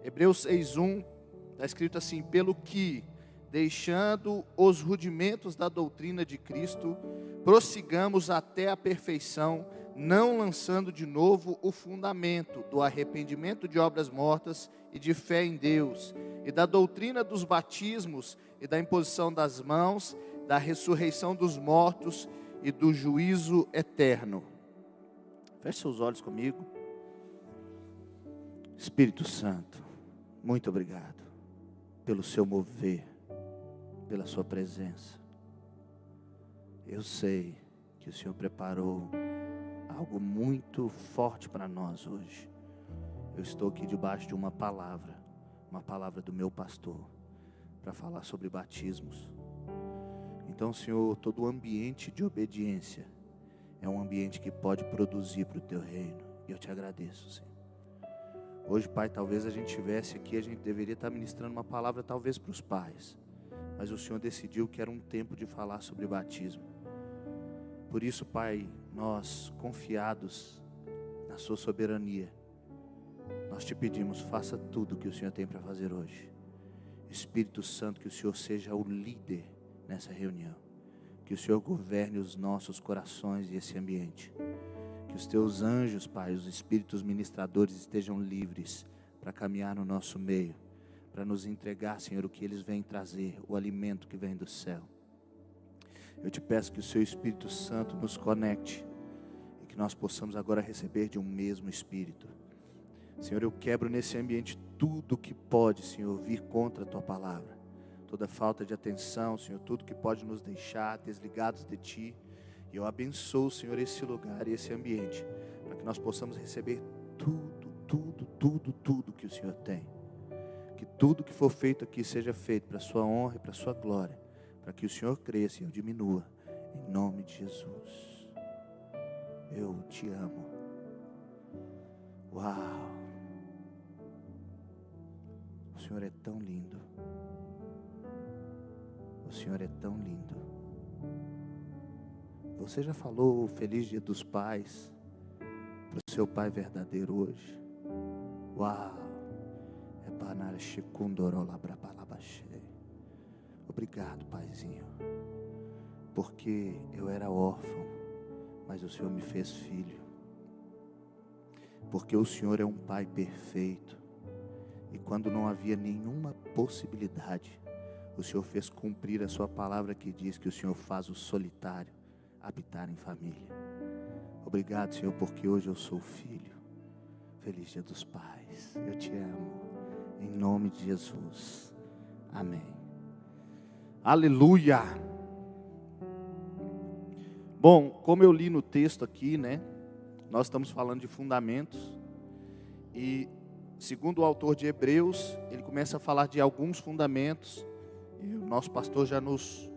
Hebreus 6:1 está escrito assim: pelo que, deixando os rudimentos da doutrina de Cristo, prossigamos até a perfeição, não lançando de novo o fundamento do arrependimento de obras mortas e de fé em Deus, e da doutrina dos batismos e da imposição das mãos, da ressurreição dos mortos e do juízo eterno. Feche seus olhos comigo. Espírito Santo, muito obrigado pelo seu mover, pela sua presença. Eu sei que o Senhor preparou algo muito forte para nós hoje. Eu estou aqui debaixo de uma palavra do meu pastor, para falar sobre batismos. Então, Senhor, todo o ambiente de obediência é um ambiente que pode produzir para o teu reino. E eu te agradeço, Senhor. Hoje, Pai, talvez a gente estivesse aqui, a gente deveria estar ministrando uma palavra talvez para os pais, mas o Senhor decidiu que era um tempo de falar sobre batismo. Por isso, Pai, nós confiados na sua soberania, nós te pedimos, faça tudo o que o Senhor tem para fazer hoje. Espírito Santo, que o Senhor seja o líder nessa reunião, que o Senhor governe os nossos corações e esse ambiente, que os teus anjos, Pai, os espíritos ministradores estejam livres para caminhar no nosso meio, para nos entregar, Senhor, o que eles vêm trazer, o alimento que vem do céu. Eu te peço que o seu Espírito Santo nos conecte e que nós possamos agora receber de um mesmo Espírito. Senhor, eu quebro nesse ambiente tudo que pode, Senhor, vir contra a tua palavra. Toda falta de atenção, Senhor, tudo que pode nos deixar desligados de ti. E eu abençoo, Senhor, esse lugar e esse ambiente, para que nós possamos receber tudo que o Senhor tem. Que tudo que for feito aqui seja feito para a sua honra e para a sua glória, para que o Senhor cresça e eu diminua, em nome de Jesus. Eu te amo. Uau! O Senhor é tão lindo. O Senhor é tão lindo. Você já falou Feliz Dia dos Pais para o seu pai verdadeiro hoje? Uau! Obrigado, Paizinho, porque eu era órfão, mas o Senhor me fez filho. Porque o Senhor é um Pai perfeito, e quando não havia nenhuma possibilidade, o Senhor fez cumprir a sua palavra que diz que o Senhor faz o solitário habitar em família. Obrigado, Senhor, porque hoje eu sou filho. Feliz Dia dos Pais. Eu te amo. Em nome de Jesus. Amém. Aleluia. Bom, como eu li no texto aqui, né? Nós estamos falando de fundamentos. E segundo o autor de Hebreus, ele começa a falar de alguns fundamentos. E o nosso pastor já nos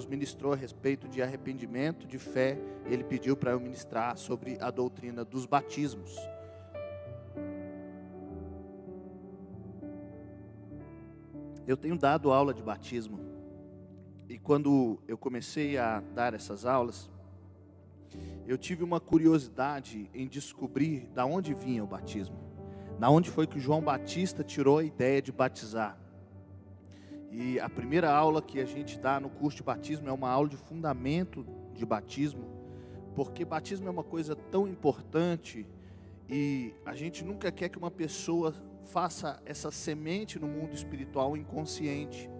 ministrou a respeito de arrependimento, de fé. Ele pediu para eu ministrar sobre a doutrina dos batismos. Eu tenho dado aula de batismo, e quando eu comecei a dar essas aulas, eu tive uma curiosidade em descobrir da onde vinha o batismo, da onde foi que o João Batista tirou a ideia de batizar. E a primeira aula que a gente dá no curso de batismo é uma aula de fundamento de batismo, porque batismo é uma coisa tão importante, e a gente nunca quer que uma pessoa faça essa semente no mundo espiritual inconsciente.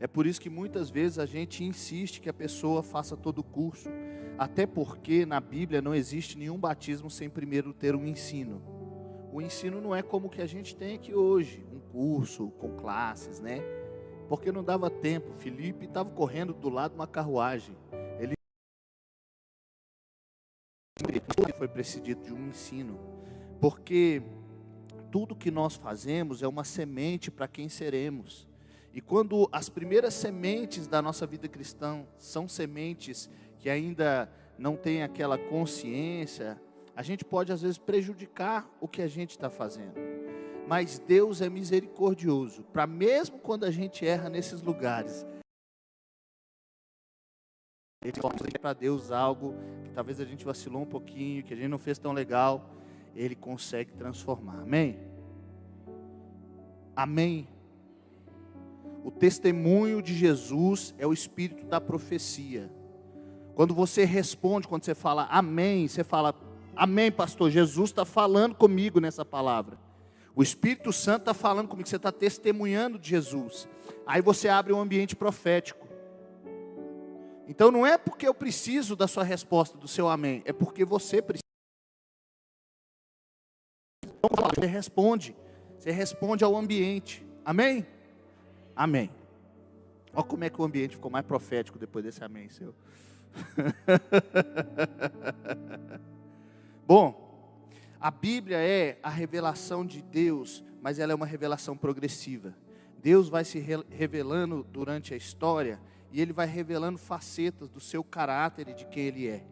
É por isso que muitas vezes a gente insiste que a pessoa faça todo o curso, até porque na Bíblia não existe nenhum batismo sem primeiro ter um ensino. O ensino não é como o que a gente tem aqui hoje, um curso com classes, né? Porque não dava tempo. Felipe estava correndo do lado de uma carruagem. Ele foi precedido de um ensino, porque tudo que nós fazemos é uma semente para quem seremos. E quando as primeiras sementes da nossa vida cristã são sementes que ainda não têm aquela consciência, a gente pode às vezes prejudicar o que a gente está fazendo. Mas Deus é misericordioso, para mesmo quando a gente erra nesses lugares, Ele fala para Deus algo que talvez a gente vacilou um pouquinho, que a gente não fez tão legal, Ele consegue transformar, amém? Amém? O testemunho de Jesus é o espírito da profecia. Quando você responde, quando você fala amém, você fala, amém, pastor, Jesus está falando comigo nessa palavra. O Espírito Santo está falando comigo, você está testemunhando de Jesus. Aí você abre um ambiente profético. Então não é porque eu preciso da sua resposta, do seu amém, é porque você precisa. Você responde ao ambiente. Amém? Amém. Olha como é que o ambiente ficou mais profético depois desse amém seu. Bom, a Bíblia é a revelação de Deus, mas ela é uma revelação progressiva. Deus vai se revelando durante a história e Ele vai revelando facetas do seu caráter e de quem Ele é.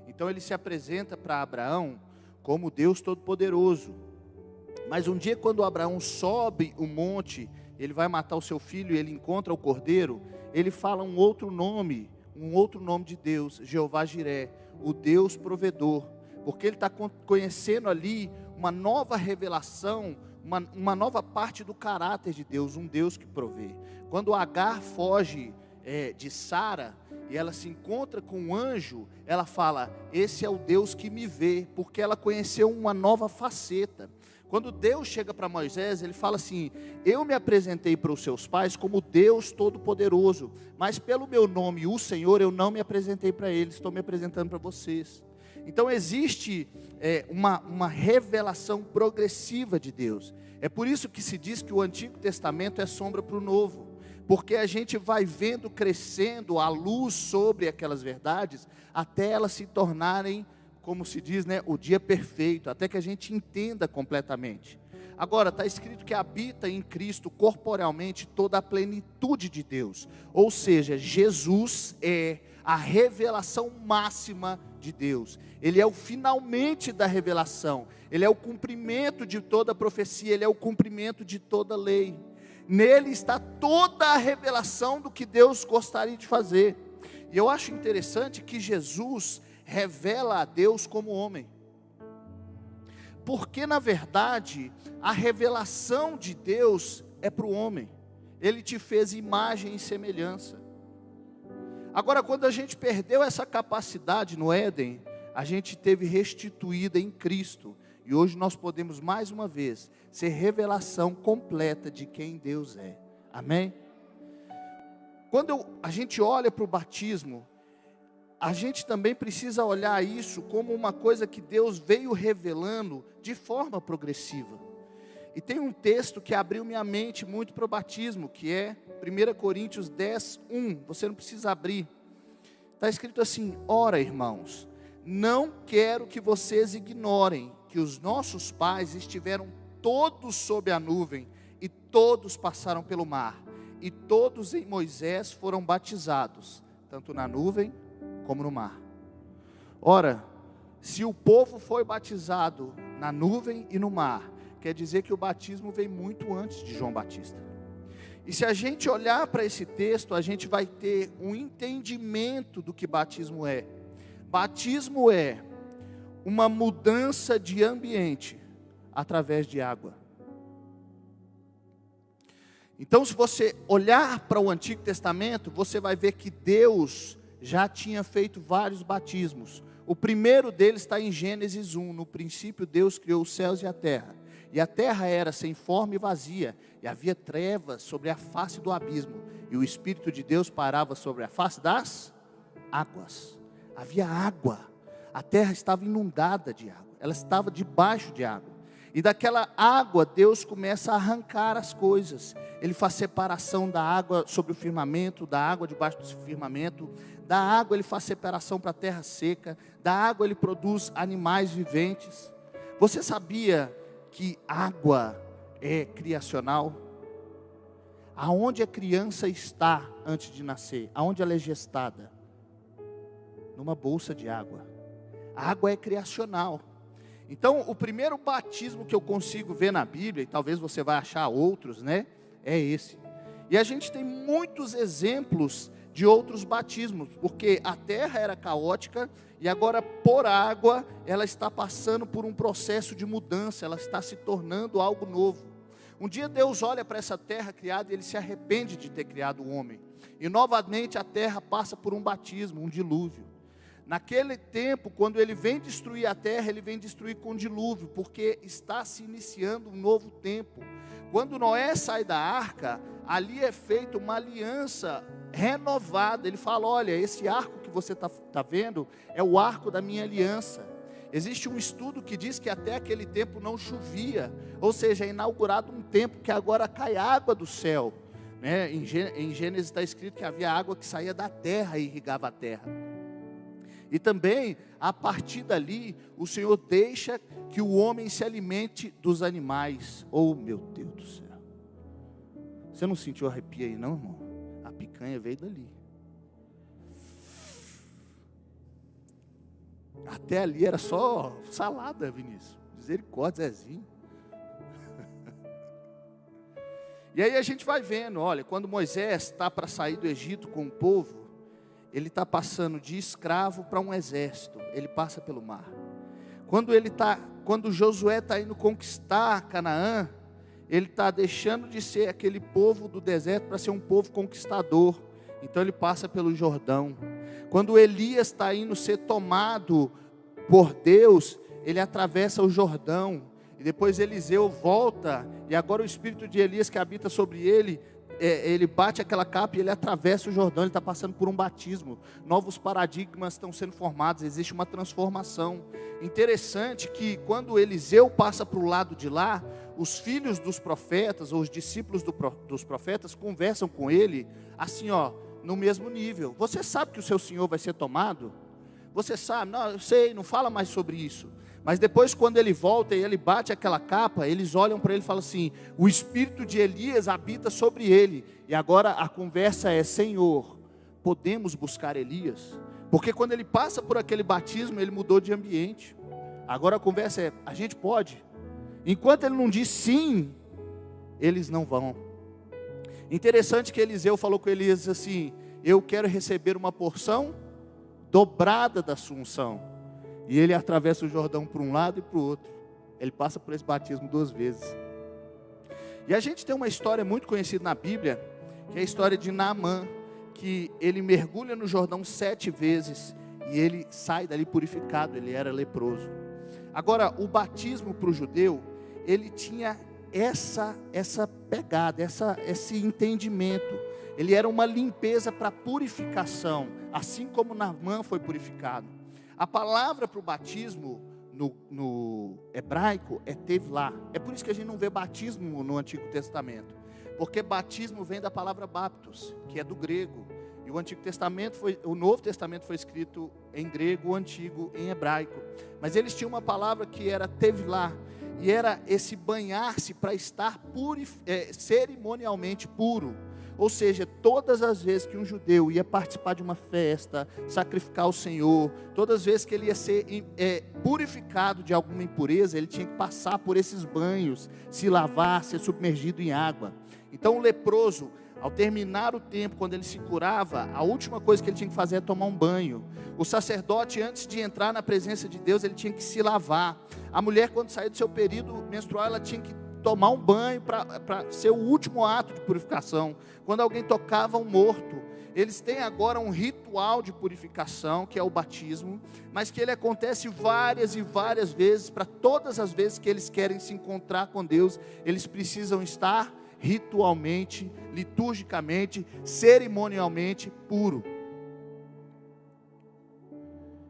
Então Ele se apresenta para Abraão como Deus Todo-Poderoso. Mas um dia, quando Abraão sobe o monte, ele vai matar o seu filho e ele encontra o cordeiro, ele fala um outro nome de Deus, Jeová Jiré, o Deus provedor, porque ele está conhecendo ali uma nova revelação, uma nova parte do caráter de Deus, um Deus que provê. Quando Agar foge de Sara, e ela se encontra com um anjo, ela fala, esse é o Deus que me vê, porque ela conheceu uma nova faceta. Quando Deus chega para Moisés, ele fala assim, eu me apresentei para os seus pais como Deus Todo-Poderoso, mas pelo meu nome, o Senhor, eu não me apresentei para eles, estou me apresentando para vocês. Então existe uma revelação progressiva de Deus. É por isso que se diz que o Antigo Testamento é sombra para o Novo, porque a gente vai vendo crescendo a luz sobre aquelas verdades, até elas se tornarem, como se diz, o dia perfeito, até que a gente entenda completamente. Agora, está escrito que habita em Cristo corporalmente toda a plenitude de Deus, ou seja, Jesus é a revelação máxima de Deus, Ele é o finalmente da revelação, Ele é o cumprimento de toda a profecia, Ele é o cumprimento de toda a lei, nele está toda a revelação do que Deus gostaria de fazer. E eu acho interessante que Jesus revela a Deus como homem, porque na verdade a revelação de Deus é para o homem. Ele te fez imagem e semelhança. Agora, quando a gente perdeu essa capacidade no Éden, a gente teve restituída em Cristo, e hoje nós podemos mais uma vez ser revelação completa de quem Deus é. Amém? Quando a gente olha para o batismo, a gente também precisa olhar isso como uma coisa que Deus veio revelando de forma progressiva. E tem um texto que abriu minha mente muito para o batismo, que é 1 Coríntios 10, 1. Você não precisa abrir. Está escrito assim, ora irmãos, não quero que vocês ignorem que os nossos pais estiveram todos sob a nuvem e todos passaram pelo mar. E todos em Moisés foram batizados, tanto na nuvem como no mar. Ora, se o povo foi batizado na nuvem e no mar, quer dizer que o batismo veio muito antes de João Batista. E se a gente olhar para esse texto, a gente vai ter um entendimento do que batismo é. Batismo é uma mudança de ambiente através de água. Então, se você olhar para o Antigo Testamento, você vai ver que Deus já tinha feito vários batismos. O primeiro deles está em Gênesis 1. No princípio Deus criou os céus e a terra. E a terra era sem forma e vazia. E havia trevas sobre a face do abismo. E o Espírito de Deus parava sobre a face das águas. Havia água. A terra estava inundada de água. Ela estava debaixo de água. E daquela água Deus começa a arrancar as coisas. Ele faz separação da água sobre o firmamento, da água debaixo do firmamento. Da água ele faz separação para a terra seca. Da água ele produz animais viventes. Você sabia que água é criacional? Aonde a criança está antes de nascer? Aonde ela é gestada? Numa bolsa de água. A água é criacional. Então, o primeiro batismo que eu consigo ver na Bíblia, e talvez você vai achar outros, é esse. E a gente tem muitos exemplos de outros batismos, porque a terra era caótica, e agora por água, ela está passando por um processo de mudança, ela está se tornando algo novo. Um dia Deus olha para essa terra criada e Ele se arrepende de ter criado o homem. E novamente a terra passa por um batismo, um dilúvio. Naquele tempo, quando Ele vem destruir a terra, Ele vem destruir com dilúvio, porque está se iniciando um novo tempo. Quando Noé sai da arca, ali é feita uma aliança renovada. Ele fala: olha, esse arco que você está vendo é o arco da minha aliança. Existe um estudo que diz que até aquele tempo não chovia, ou seja, é inaugurado um tempo que agora cai água do céu, né? Em Gênesis está escrito que havia água que saía da terra e irrigava a terra. E também, a partir dali, o Senhor deixa que o homem se alimente dos animais. Oh, meu Deus do céu! Você não sentiu arrepio aí não, irmão? A picanha veio dali. Até ali era só salada, Vinícius. Misericórdia, Zezinho. E aí a gente vai vendo, olha, quando Moisés está para sair do Egito com o povo, ele está passando de escravo para um exército. Ele passa pelo mar. Quando Josué está indo conquistar Canaã, ele está deixando de ser aquele povo do deserto para ser um povo conquistador. Então ele passa pelo Jordão. Quando Elias está indo ser tomado por Deus, ele atravessa o Jordão. E depois Eliseu volta, e agora o espírito de Elias que habita sobre ele, ele bate aquela capa e ele atravessa o Jordão. Ele está passando por um batismo. Novos paradigmas estão sendo formados, existe uma transformação. Interessante que quando Eliseu passa para o lado de lá, os filhos dos profetas, ou os discípulos dos profetas, conversam com ele, assim no mesmo nível. Você sabe que o seu senhor vai ser tomado? Você sabe? Não, eu sei, não fala mais sobre isso. Mas depois, quando ele volta e ele bate aquela capa, eles olham para ele e falam assim: o espírito de Elias habita sobre ele. E agora a conversa é: Senhor, podemos buscar Elias? Porque quando ele passa por aquele batismo, ele mudou de ambiente. Agora a conversa é: a gente pode? Enquanto ele não diz sim, eles não vão. Interessante que Eliseu falou com Elias assim: eu quero receber uma porção dobrada da sua unção. E ele atravessa o Jordão para um lado e para o outro. Ele passa por esse batismo 2 vezes. E a gente tem uma história muito conhecida na Bíblia, que é a história de Naamã, que ele mergulha no Jordão 7 vezes e ele sai dali purificado. Ele era leproso. Agora, o batismo para o judeu, ele tinha essa pegada, esse entendimento. Ele era uma limpeza para purificação, assim como Naamã foi purificado. A palavra para o batismo no hebraico é tevlá. É por isso que a gente não vê batismo no Antigo Testamento, porque batismo vem da palavra baptos, que é do grego. E o Novo Testamento foi escrito em grego, o Antigo em hebraico. Mas eles tinham uma palavra que era tevlá, e era esse banhar-se para estar cerimonialmente puro. Ou seja, todas as vezes que um judeu ia participar de uma festa, sacrificar ao Senhor, todas as vezes que ele ia ser purificado de alguma impureza, ele tinha que passar por esses banhos, se lavar, ser submergido em água. Então o leproso, ao terminar o tempo, quando ele se curava, a última coisa que ele tinha que fazer é tomar um banho. O sacerdote, antes de entrar na presença de Deus, ele tinha que se lavar. A mulher, quando saía do seu período menstrual, ela tinha que tomar um banho para ser o último ato de purificação. Quando alguém tocava um morto, eles têm agora um ritual de purificação, que é o batismo, mas que ele acontece várias e várias vezes. Para todas as vezes que eles querem se encontrar com Deus, eles precisam estar ritualmente, liturgicamente, cerimonialmente puro.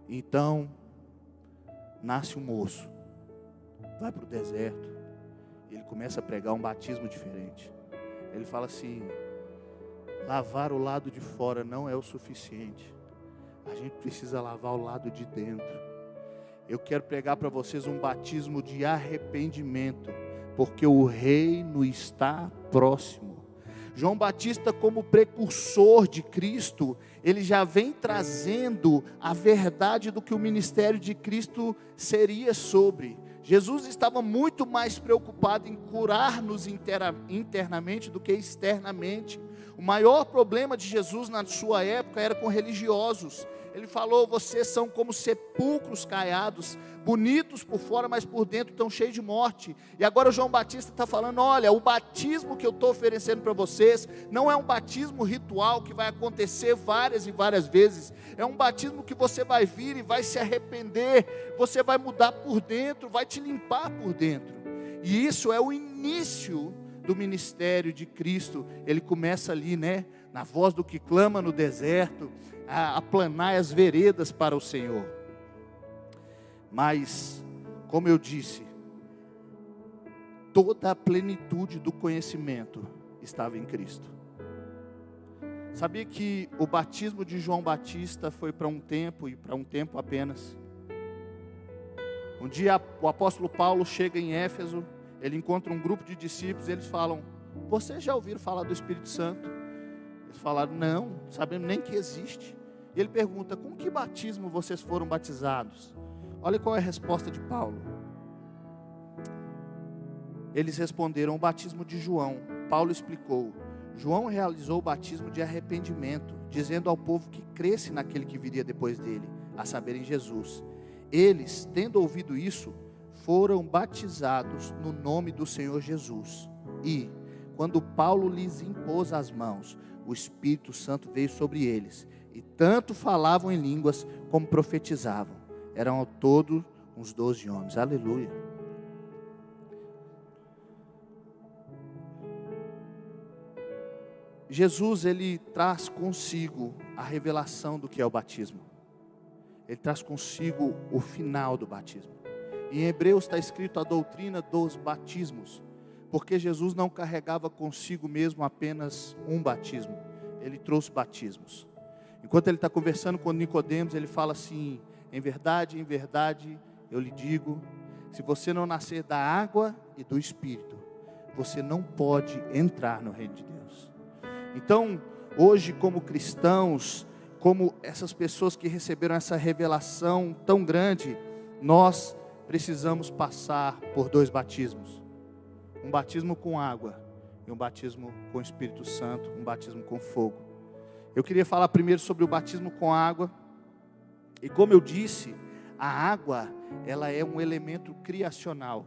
Então, nasce um moço, vai para o deserto, ele começa a pregar um batismo diferente. Ele fala assim: lavar o lado de fora não é o suficiente, a gente precisa lavar o lado de dentro. Eu quero pregar para vocês um batismo de arrependimento, porque o reino está próximo. João Batista, como precursor de Cristo, ele já vem trazendo a verdade do que o ministério de Cristo seria sobre. Jesus estava muito mais preocupado em curar-nos internamente do que externamente. O maior problema de Jesus na sua época era com religiosos. Ele falou: vocês são como sepulcros caiados, bonitos por fora, mas por dentro estão cheios de morte. E agora o João Batista está falando: olha, o batismo que eu estou oferecendo para vocês, não é um batismo ritual que vai acontecer várias e várias vezes, é um batismo que você vai vir e vai se arrepender, você vai mudar por dentro, vai te limpar por dentro. E isso é o início do ministério de Cristo. Ele começa ali, né, na voz do que clama no deserto, a aplanar as veredas para o Senhor. Mas, como eu disse, toda a plenitude do conhecimento estava em Cristo. Sabia que o batismo de João Batista foi para um tempo, e para um tempo apenas. Um dia o apóstolo Paulo chega em Éfeso, ele encontra um grupo de discípulos, e eles falam: vocês já ouviram falar do Espírito Santo? Eles falaram: não, sabemos nem que existe. E ele pergunta: com que batismo vocês foram batizados? Olha qual é a resposta de Paulo. Eles responderam: o batismo de João. Paulo explicou: João realizou o batismo de arrependimento, dizendo ao povo que cresce naquele que viria depois dele, a saber, em Jesus. Eles, tendo ouvido isso, foram batizados no nome do Senhor Jesus. E, quando Paulo lhes impôs as mãos, o Espírito Santo veio sobre eles, e tanto falavam em línguas como profetizavam. Eram ao todo uns 12 homens. Aleluia. Jesus, ele traz consigo a revelação do que é o batismo. Ele traz consigo o final do batismo. Em Hebreus está escrito a doutrina dos batismos, porque Jesus não carregava consigo mesmo apenas um batismo, ele trouxe batismos. Enquanto ele está conversando com Nicodemos, ele fala assim: em verdade, eu lhe digo, se você não nascer da água e do Espírito, você não pode entrar no reino de Deus. Então, hoje, como cristãos, como essas pessoas que receberam essa revelação tão grande, nós precisamos passar por 2 batismos: um batismo com água e um batismo com o Espírito Santo, um batismo com fogo. Eu queria falar primeiro sobre o batismo com água. E como eu disse, a água, ela é um elemento criacional.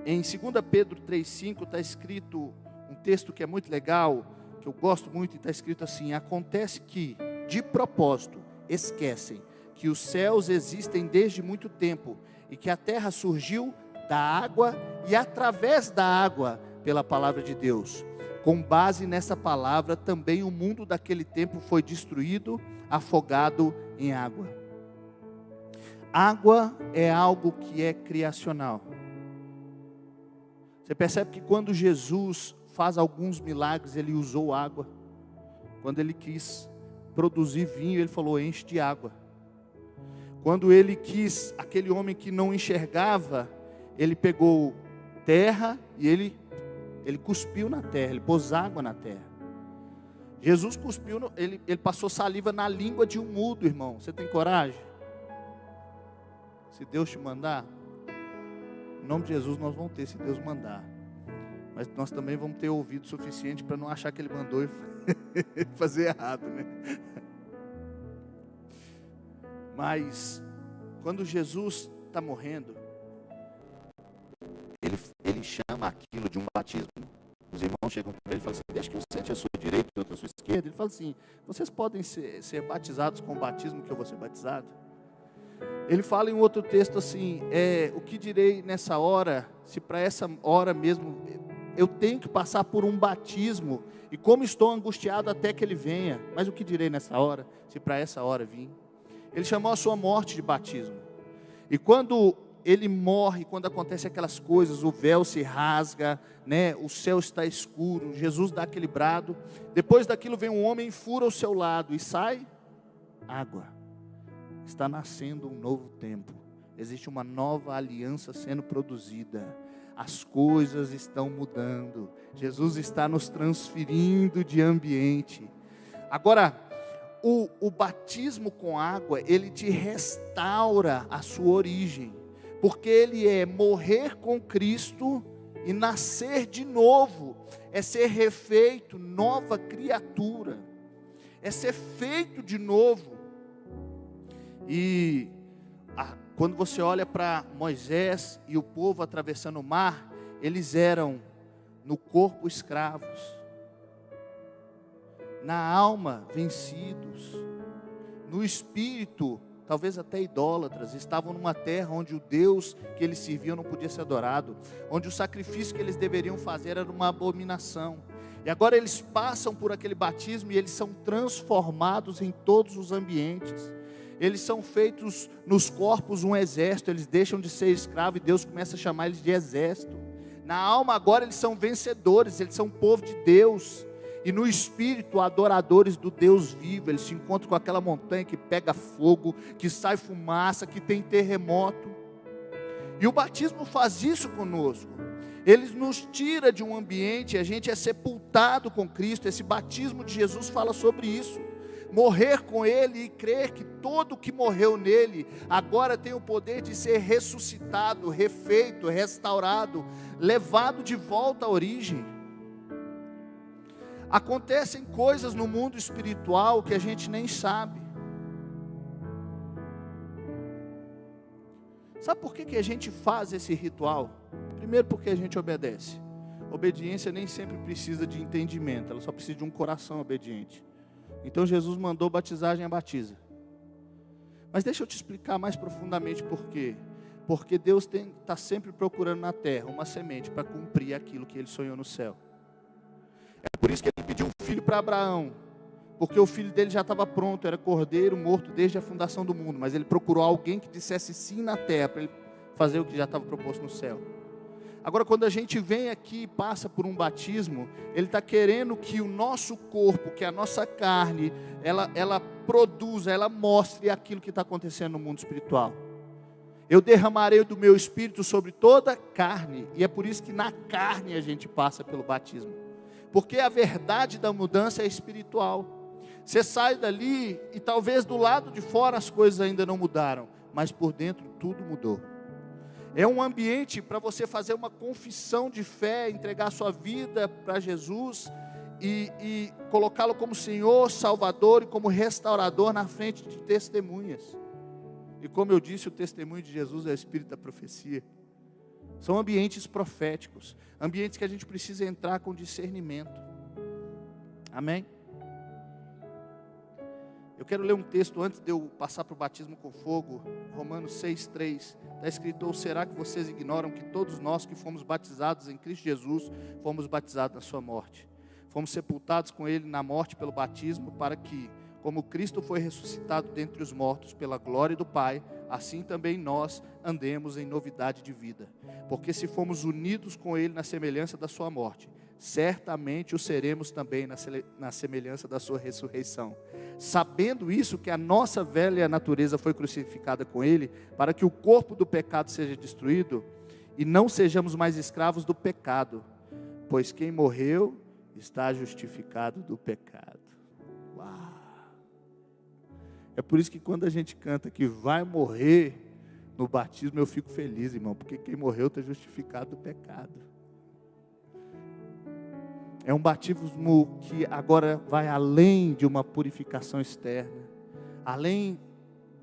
Em 2 Pedro 3,5 está escrito um texto que é muito legal, que eu gosto muito, e está escrito assim: acontece que, de propósito, esquecem que os céus existem desde muito tempo, e que a terra surgiu da água e através da água, pela palavra de Deus. Com base nessa palavra, também o mundo daquele tempo foi destruído, afogado em água. Água é algo que é criacional. Você percebe que quando Jesus faz alguns milagres, ele usou água. Quando ele quis produzir vinho, ele falou: enche de água. Quando ele quis, aquele homem que não enxergava, ele pegou terra e ele cuspiu na terra, ele pôs água na terra. Jesus cuspiu, ele passou saliva na língua de um mudo, irmão. Você tem coragem? Se Deus te mandar, em nome de Jesus nós vamos ter, se Deus mandar. Mas nós também vamos ter ouvido suficiente para não achar que ele mandou e fazer errado, né? Mas, quando Jesus está morrendo, ele chama aquilo de um batismo. Os irmãos chegam para ele e falam assim: deixa que eu sente a sua direita e outra a sua esquerda. Ele fala assim: vocês podem ser batizados com o batismo que eu vou ser batizado? Ele fala em um outro texto assim: o que direi nessa hora, se para essa hora mesmo eu tenho que passar por um batismo, e como estou angustiado até que ele venha, mas o que direi nessa hora, se para essa hora vim? Ele chamou a sua morte de batismo. E quando ele morre, quando acontece aquelas coisas, o véu se rasga, né? O céu está escuro, Jesus dá aquele brado, depois daquilo vem um homem, fura o seu lado e sai água. Está nascendo um novo tempo, existe uma nova aliança sendo produzida, as coisas estão mudando, Jesus está nos transferindo de ambiente. Agora, o batismo com água, ele te restaura a sua origem, porque ele é morrer com Cristo e nascer de novo, é ser refeito, nova criatura, é ser feito de novo. E quando você olha para Moisés e o povo atravessando o mar, eles eram no corpo escravos, na alma vencidos, no espírito talvez até idólatras. Estavam numa terra onde o Deus que eles serviam não podia ser adorado, onde o sacrifício que eles deveriam fazer era uma abominação. E agora eles passam por aquele batismo e eles são transformados em todos os ambientes. Eles são feitos nos corpos um exército, eles deixam de ser escravos e Deus começa a chamar eles de exército. Na alma agora eles são vencedores, eles são povo de Deus. E no espírito, adoradores do Deus vivo. Eles se encontram com aquela montanha que pega fogo, que sai fumaça, que tem terremoto. E o batismo faz isso conosco. Ele nos tira de um ambiente, a gente é sepultado com Cristo. Esse batismo de Jesus fala sobre isso. Morrer com Ele e crer que todo que morreu nele, agora tem o poder de ser ressuscitado, refeito, restaurado, levado de volta à origem. Acontecem coisas no mundo espiritual que a gente nem sabe. Sabe por que a gente faz esse ritual? Primeiro, porque a gente obedece. Obediência nem sempre precisa de entendimento, ela só precisa de um coração obediente. Então Jesus mandou batizagem a batiza. Mas deixa eu te explicar mais profundamente por quê. Porque Deus está sempre procurando na terra uma semente para cumprir aquilo que Ele sonhou no céu. É por isso que Ele pediu um filho para Abraão, porque o filho dele já estava pronto, era cordeiro morto desde a fundação do mundo, mas Ele procurou alguém que dissesse sim na terra, para Ele fazer o que já estava proposto no céu. Agora, quando a gente vem aqui e passa por um batismo, Ele está querendo que o nosso corpo, que a nossa carne, ela produza, ela mostre aquilo que está acontecendo no mundo espiritual. Eu derramarei do meu espírito sobre toda a carne, e é por isso que na carne a gente passa pelo batismo. Porque a verdade da mudança é espiritual. Você sai dali e talvez do lado de fora as coisas ainda não mudaram, mas por dentro tudo mudou. É um ambiente para você fazer uma confissão de fé, entregar sua vida para Jesus e colocá-lo como Senhor, Salvador e como restaurador na frente de testemunhas. E como eu disse, o testemunho de Jesus é o espírito da profecia. São ambientes proféticos, ambientes que a gente precisa entrar com discernimento. Amém? Eu quero ler um texto antes de eu passar para o batismo com fogo. Romanos 6,3. Está escrito: ou será que vocês ignoram que todos nós que fomos batizados em Cristo Jesus, fomos batizados na sua morte? Fomos sepultados com Ele na morte pelo batismo, para que, como Cristo foi ressuscitado dentre os mortos pela glória do Pai, assim também nós andemos em novidade de vida. Porque se fomos unidos com Ele na semelhança da sua morte, certamente o seremos também na semelhança da sua ressurreição. Sabendo isso, que a nossa velha natureza foi crucificada com Ele, para que o corpo do pecado seja destruído, e não sejamos mais escravos do pecado, pois quem morreu está justificado do pecado. Uau! É por isso que quando a gente canta que vai morrer no batismo, eu fico feliz, irmão, porque quem morreu está justificado do pecado. É um batismo que agora vai além de uma purificação externa, além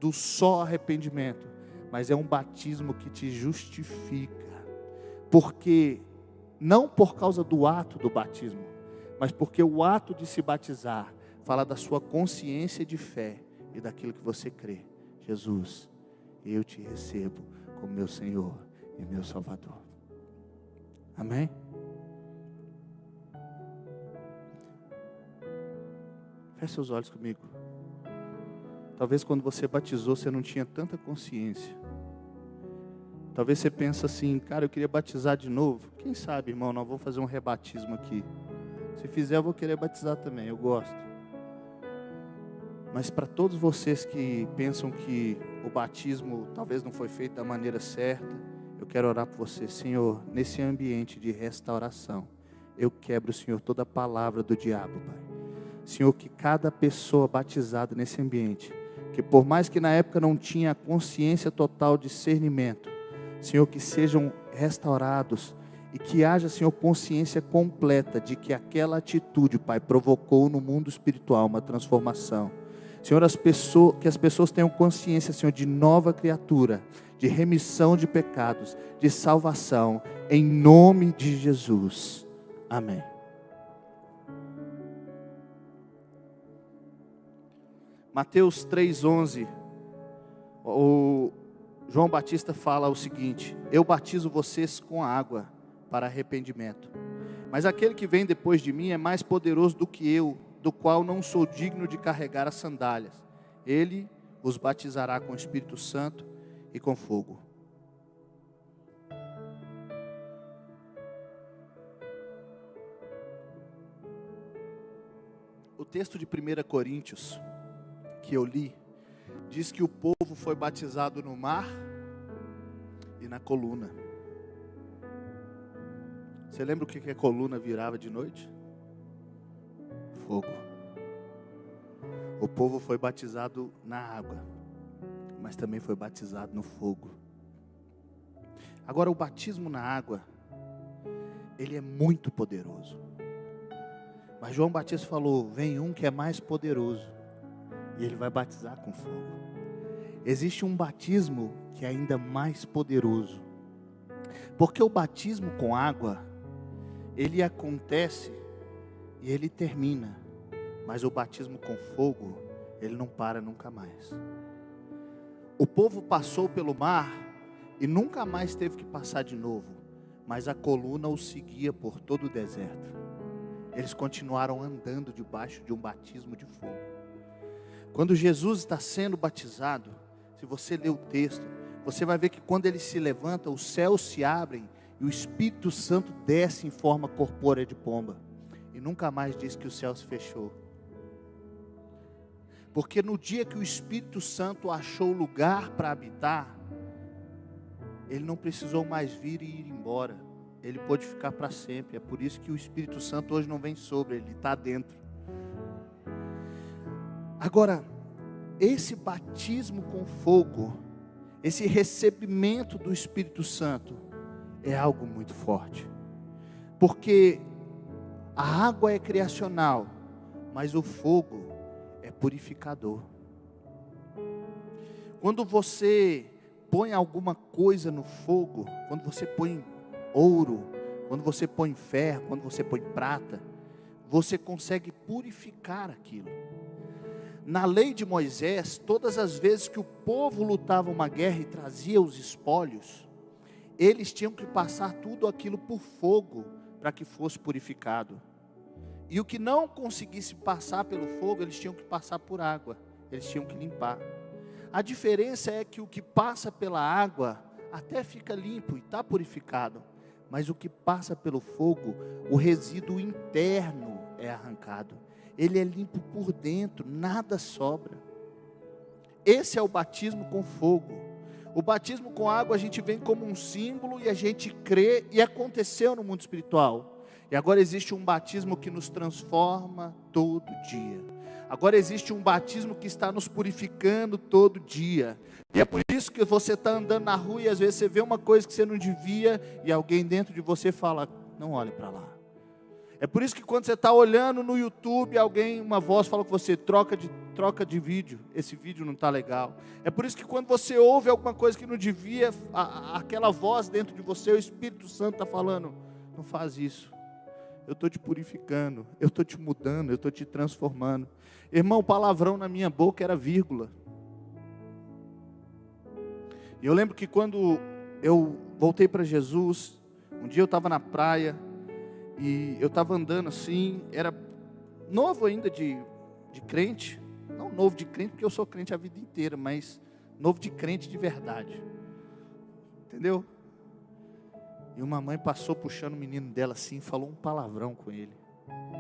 do só arrependimento, mas é um batismo que te justifica, porque, não por causa do ato do batismo, mas porque o ato de se batizar fala da sua consciência de fé e daquilo que você crê. Jesus, eu te recebo como meu Senhor e meu Salvador. Amém? Feche seus olhos comigo. Talvez quando você batizou, você não tinha tanta consciência. Talvez você pense assim: cara, eu queria batizar de novo. Quem sabe, irmão, nós vamos fazer um rebatismo aqui. Se fizer, eu vou querer batizar também, eu gosto. Mas para todos vocês que pensam que o batismo talvez não foi feito da maneira certa, eu quero orar por você. Senhor, nesse ambiente de restauração, eu quebro, Senhor, toda palavra do diabo, Pai. Senhor, que cada pessoa batizada nesse ambiente, que por mais que na época não tinha consciência total, discernimento, Senhor, que sejam restaurados e que haja, Senhor, consciência completa de que aquela atitude, Pai, provocou no mundo espiritual uma transformação. Senhor, que as pessoas tenham consciência, Senhor, de nova criatura, de remissão de pecados, de salvação, em nome de Jesus. Amém. Mateus 3,11, o João Batista fala o seguinte: eu batizo vocês com água para arrependimento, mas aquele que vem depois de mim é mais poderoso do que eu, do qual não sou digno de carregar as sandálias. Ele os batizará com o Espírito Santo e com fogo. O texto de 1 Coríntios que eu li diz que o povo foi batizado no mar e na coluna. Você lembra o que a coluna virava de noite? Fogo. O povo foi batizado na água, mas também foi batizado no fogo. Agora, o batismo na água, ele é muito poderoso. Mas João Batista falou: vem um que é mais poderoso, e ele vai batizar com fogo. Existe um batismo que é ainda mais poderoso, porque o batismo com água, ele acontece e ele termina, mas o batismo com fogo, ele não para nunca mais. O povo passou pelo mar e nunca mais teve que passar de novo, mas a coluna os seguia por todo o deserto. Eles continuaram andando debaixo de um batismo de fogo. Quando Jesus está sendo batizado, se você ler o texto, você vai ver que quando ele se levanta, os céus se abrem e o Espírito Santo desce em forma corpórea de pomba. E nunca mais diz que o céu se fechou. Porque no dia que o Espírito Santo achou lugar para habitar, ele não precisou mais vir e ir embora. Ele pôde ficar para sempre. É por isso que o Espírito Santo hoje não vem sobre, ele está dentro. Agora, esse batismo com fogo, esse recebimento do Espírito Santo, é algo muito forte. Porque a água é criacional, mas o fogo é purificador. Quando você põe alguma coisa no fogo, quando você põe ouro, quando você põe ferro, quando você põe prata, você consegue purificar aquilo. Na lei de Moisés, todas as vezes que o povo lutava uma guerra e trazia os espólios, eles tinham que passar tudo aquilo por fogo, para que fosse purificado. E o que não conseguisse passar pelo fogo, eles tinham que passar por água, eles tinham que limpar. A diferença é que o que passa pela água, até fica limpo e está purificado, mas o que passa pelo fogo, o resíduo interno é arrancado. Ele é limpo por dentro, nada sobra. Esse é o batismo com fogo. O batismo com água a gente vem como um símbolo e a gente crê, e aconteceu no mundo espiritual. E agora existe um batismo que nos transforma todo dia. Agora existe um batismo que está nos purificando todo dia. E é por isso que você está andando na rua e às vezes você vê uma coisa que você não devia e alguém dentro de você fala: não olhe para lá. É por isso que quando você está olhando no YouTube, uma voz fala com você: troca de vídeo, esse vídeo não está legal. É por isso que quando você ouve alguma coisa que não devia, aquela voz dentro de você, o Espírito Santo está falando: não faz isso, eu estou te purificando, eu estou te mudando, eu estou te transformando. Irmão, o palavrão na minha boca era vírgula. E eu lembro que quando eu voltei para Jesus, um dia eu estava na praia, e eu estava andando assim, era novo ainda de crente, não novo de crente porque eu sou crente a vida inteira, mas novo de crente de verdade, entendeu? E uma mãe passou puxando o menino dela assim, falou um palavrão com ele.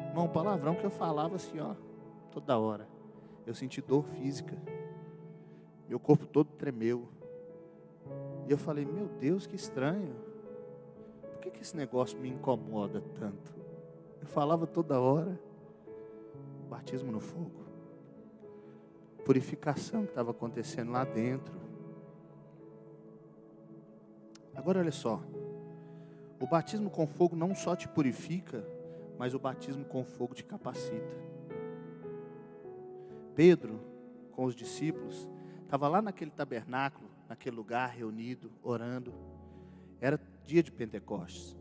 Irmão, um palavrão que eu falava assim, ó, toda hora. Eu senti dor física, meu corpo todo tremeu, e eu falei: meu Deus, que estranho. Por que esse negócio me incomoda tanto? Eu falava toda hora. Batismo no fogo. Purificação que estava acontecendo lá dentro. Agora olha só. O batismo com fogo não só te purifica, mas o batismo com fogo te capacita. Pedro, com os discípulos, estava lá naquele tabernáculo, naquele lugar reunido, orando. Era dia de Pentecostes.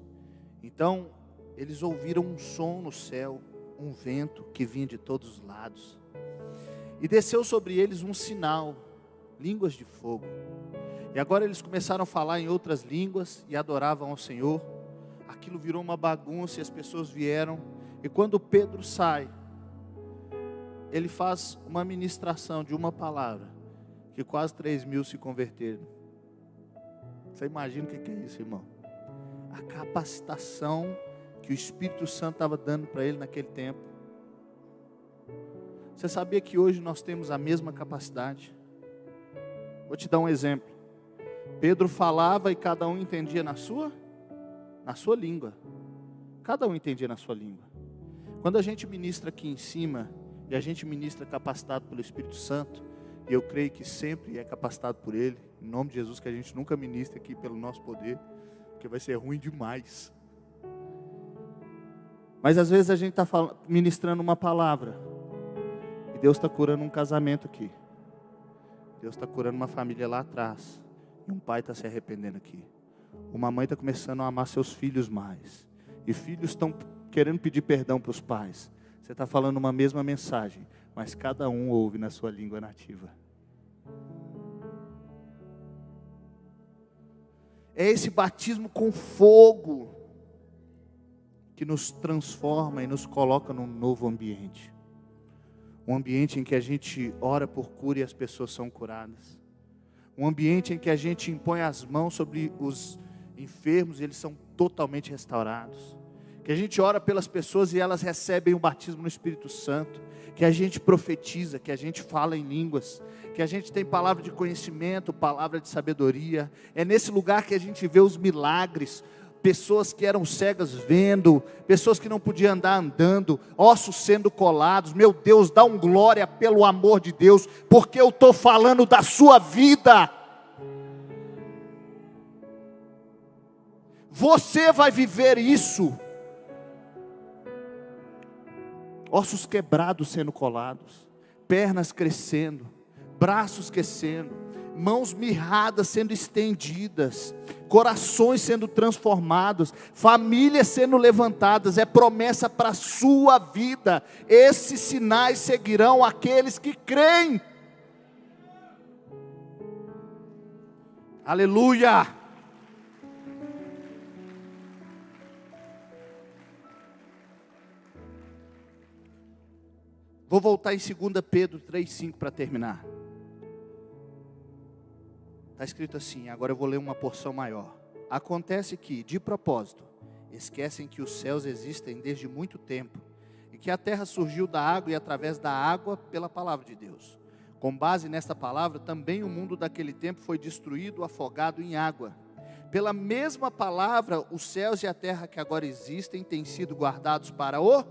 Então, eles ouviram um som no céu, um vento que vinha de todos os lados. E desceu sobre eles um sinal, línguas de fogo. E agora eles começaram a falar em outras línguas e adoravam ao Senhor. Aquilo virou uma bagunça e as pessoas vieram. E quando Pedro sai, ele faz uma ministração de uma palavra, que quase 3.000 se converteram. Você imagina o que é isso, irmão? A capacitação que o Espírito Santo estava dando para ele naquele tempo. Você sabia que hoje nós temos a mesma capacidade? Vou te dar um exemplo. Pedro falava e cada um entendia na sua língua. Cada um entendia na sua língua. Quando a gente ministra aqui em cima, e a gente ministra capacitado pelo Espírito Santo, e eu creio que sempre é capacitado por Ele, em nome de Jesus, que a gente nunca ministra aqui pelo nosso poder, porque vai ser ruim demais. Mas às vezes a gente está ministrando uma palavra, e Deus está curando um casamento aqui. Deus está curando uma família lá atrás, e um pai está se arrependendo aqui. Uma mãe está começando a amar seus filhos mais, e filhos estão querendo pedir perdão para os pais. Você está falando uma mesma mensagem, mas cada um ouve na sua língua nativa. É esse batismo com fogo que nos transforma e nos coloca num novo ambiente. Um ambiente em que a gente ora por cura e as pessoas são curadas. Um ambiente em que a gente impõe as mãos sobre os enfermos e eles são totalmente restaurados. Que a gente ora pelas pessoas e elas recebem o batismo no Espírito Santo. Que a gente profetiza, que a gente fala em línguas, que a gente tem palavra de conhecimento, palavra de sabedoria. É nesse lugar que a gente vê os milagres. Pessoas que eram cegas vendo, pessoas que não podiam andar andando, ossos sendo colados. Meu Deus, dá um glória pelo amor de Deus, porque eu estou falando da sua vida. Você vai viver isso. Ossos quebrados sendo colados, pernas crescendo, braços crescendo, mãos mirradas sendo estendidas, corações sendo transformados, famílias sendo levantadas. É promessa para a sua vida. Esses sinais seguirão aqueles que creem. Aleluia! Vou voltar em 2 Pedro 3,5 para terminar. Está escrito assim, agora eu vou ler uma porção maior. Acontece que, de propósito, esquecem que os céus existem desde muito tempo, e que a terra surgiu da água e através da água pela palavra de Deus. Com base nesta palavra, também o mundo daquele tempo foi destruído, afogado em água. Pela mesma palavra, os céus e a terra que agora existem têm sido guardados para o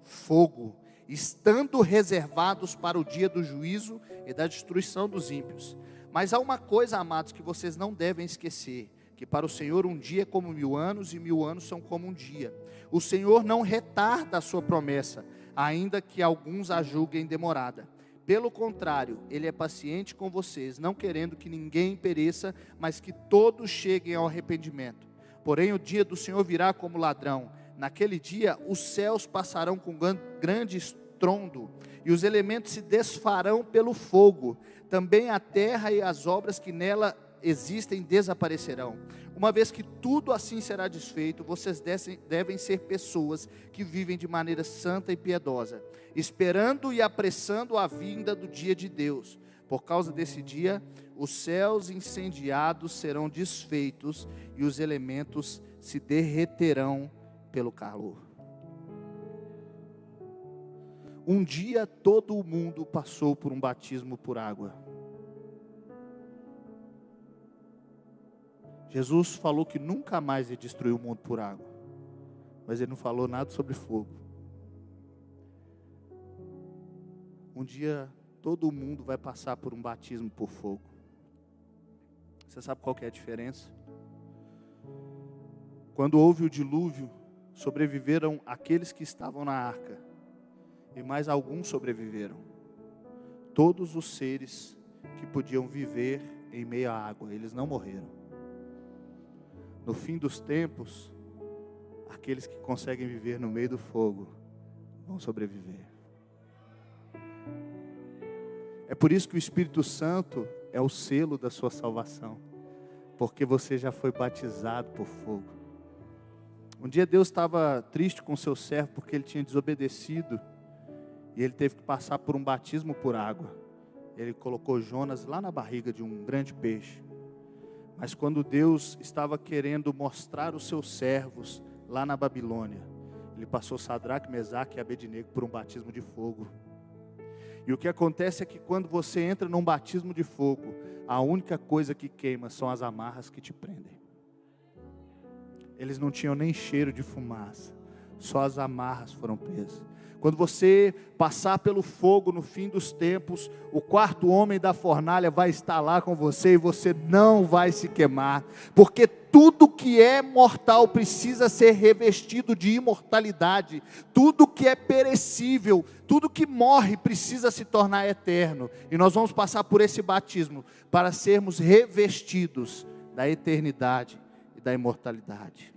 fogo, estando reservados para o dia do juízo e da destruição dos ímpios. Mas há uma coisa, amados, que vocês não devem esquecer, que para o Senhor um dia é como 1000 anos, e 1000 anos são como um dia. O Senhor não retarda a sua promessa, ainda que alguns a julguem demorada. Pelo contrário, Ele é paciente com vocês, não querendo que ninguém pereça, mas que todos cheguem ao arrependimento. Porém, o dia do Senhor virá como ladrão. Naquele dia, os céus passarão com grande estrondo, e os elementos se desfarão pelo fogo. Também a terra e as obras que nela existem desaparecerão. Uma vez que tudo assim será desfeito, vocês devem ser pessoas que vivem de maneira santa e piedosa, esperando e apressando a vinda do dia de Deus. Por causa desse dia, os céus incendiados serão desfeitos e os elementos se derreterão pelo calor. Um dia todo o mundo passou por um batismo por água. Jesus falou que nunca mais ia destruir o mundo por água, mas Ele não falou nada sobre fogo. Um dia todo mundo vai passar por um batismo por fogo. Você sabe qual que é a diferença? Quando houve o dilúvio, sobreviveram aqueles que estavam na arca, e mais alguns sobreviveram. todos os seres que podiam viver em meio à água, eles não morreram. No fim dos tempos, aqueles que conseguem viver no meio do fogo vão sobreviver. É por isso que o Espírito Santo é o selo da sua salvação, porque você já foi batizado por fogo. Um dia Deus estava triste com o seu servo porque ele tinha desobedecido e ele teve que passar por um batismo por água. Ele colocou Jonas lá na barriga de um grande peixe. Mas quando Deus estava querendo mostrar os seus servos lá na Babilônia, ele passou Sadraque, Mesaque e Abednego por um batismo de fogo. E o que acontece é que quando você entra num batismo de fogo, a única coisa que queima são as amarras que te prendem. Eles não tinham nem cheiro de fumaça, só as amarras foram presas. Quando você passar pelo fogo no fim dos tempos, o quarto homem da fornalha vai estar lá com você e você não vai se queimar, porque tudo que é mortal precisa ser revestido de imortalidade, tudo que é perecível, tudo que morre precisa se tornar eterno, e nós vamos passar por esse batismo para sermos revestidos da eternidade e da imortalidade.